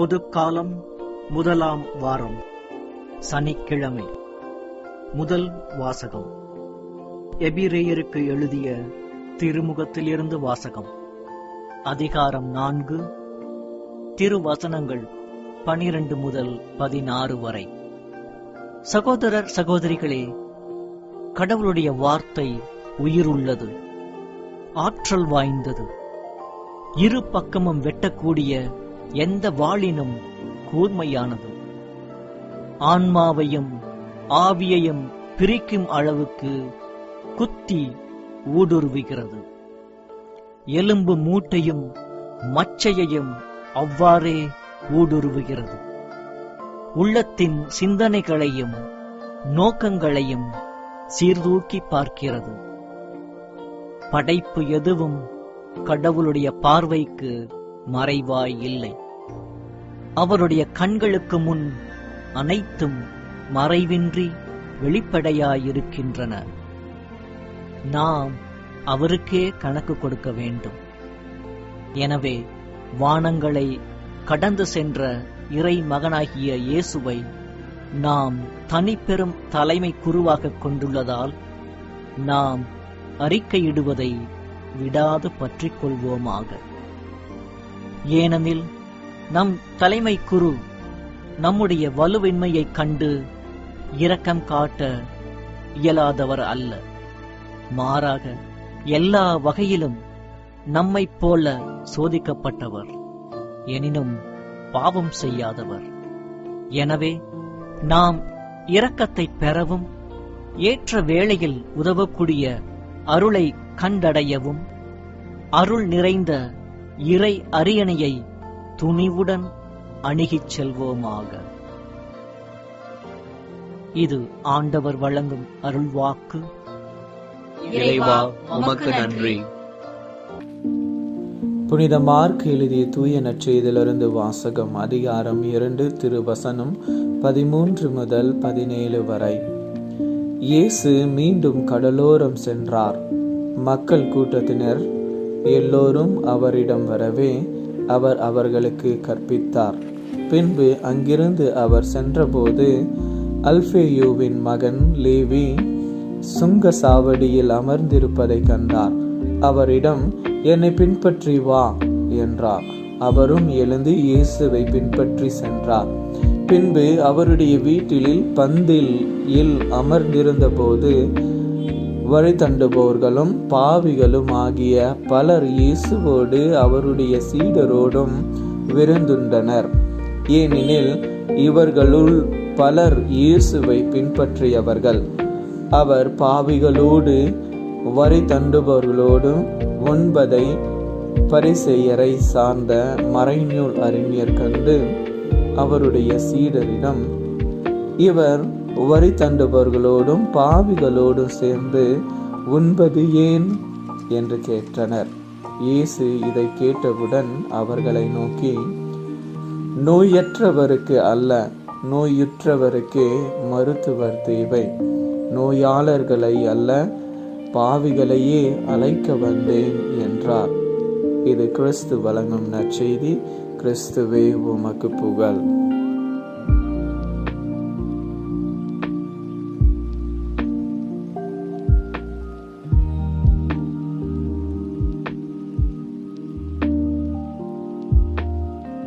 பொதுக்காலம் முதலாம் வாரம் சனிக்கிழமை. முதல் வாசகம். எபிரேயருக்கு எழுதிய திருமுகத்திலிருந்து வாசகம். அதிகாரம் 4, திருவசனங்கள் 12 முதல் 16 வரை. சகோதரர் சகோதரிகளே, கடவுளுடைய வார்த்தை உயிருள்ளது, ஆற்றல் வாய்ந்தது, இரு பக்கமும் வெட்டக்கூடிய எந்த வாளினும் கூர்மையானது, ஆன்மாவையும் ஆவியையும் பிரிக்கும் அளவுக்கு குத்தி ஊடுருவுகிறது, எலும்பு மூட்டையும் மச்சையையும் அவ்வாறே ஊடுருவுகிறது, உள்ளத்தின் சிந்தனைகளையும் நோக்கங்களையும் சீர்தூக்கி பார்க்கிறது. படைப்பு எதுவும் கடவுளுடைய பார்வைக்கு மறைவாய் இல்லை. அவருடைய கண்களுக்கு முன் அனைத்தும் மறைவின்றி வெளிப்படையாயிருக்கின்றன. நாம் அவருக்கே கணக்கு கொடுக்க வேண்டும். எனவே வானங்களை கடந்து சென்ற இறை மகனாகிய இயேசுவை நாம் தனிப்பெரும் தலைமை குருவாக கொண்டுள்ளதால் நாம் அறிக்கையிடுவதை விடாது பற்றிக் கொள்வோமாக. ஏனெனில் நம் தலைமை குரு நம்முடைய வலுவின்மையைக் கண்டு இரக்கம் காட்ட இயலாதவர் அல்ல. மாறாக எல்லா வகையிலும் நம்மைப் போல சோதிக்கப்பட்டவர், எனினும் பாவம் செய்யாதவர். எனவே நாம் இரக்கத்தை பெறவும் ஏற்ற வேளையில் உதவக்கூடிய அருளை கண்டடையவும் அருள் நிறைந்த இறை அரியணையை துணிவுடன் அணுகிச் செல்வோமாக. இது ஆண்டவர் வழங்கும் அருள்வாக்கு. இறைவா, உமக்கு நன்றி. புனித மார்க் எழுதிய தூய நற்செய்தியிலிருந்து வாசகம். அதிகாரம் 2, திருவசனம் 13 முதல் 17 வரை. இயேசு மீண்டும் கடலோரம் சென்றார். மக்கள் கூட்டத்தினர் எல்லோரும் அவரிடம் வரவே அவர் அவர்களுக்கு கற்பித்தார். பின்பு அங்கிருந்து அவர் சென்றபோது அல்பேயுவின் மகன் லேவி சுங்க சாவடியில் அமர்ந்திருப்பதை கண்டார். அவரிடம், என்னை பின்பற்றி வா என்றார். அவரும் எழுந்து இயேசுவை பின்பற்றி சென்றார். பின்பு அவருடைய வீட்டில் பந்தியில் அமர்ந்திருந்த போது வழி தண்டுபவர்களும் பாவிகளும் ஆகிய பலர் இயேசுவோடு அவருடைய சீடரோடும் விருந்துண்டனர். ஏனெனில் இவர்களுள் பலர் இயேசுவை பின்பற்றியவர்கள். அவர் பாவிகளோடு வரி தண்டுபவர்களோடும் உண்பதை பரிசேயரை சார்ந்த மறைநூல் அறிஞர் கண்டு அவருடைய சீடரிடம், இவர் வரி தண்டுபவர்களோடும் பாவிகளோடும் சேர்ந்து உண்பது ஏன் என்று கேட்டனர். இயேசு இதை கேட்டவுடன் அவர்களை நோக்கி, நோயற்றவருக்கு அல்ல, நோயுற்றவருக்கே மருத்துவர் தேவை. நோயாளர்களை அல்ல, பாவிகளையே அழைக்க வந்தேன் என்றார். இது கிறிஸ்து வழங்கும் நற்செய்தி. கிறிஸ்துவே உமக்கு புகழ்.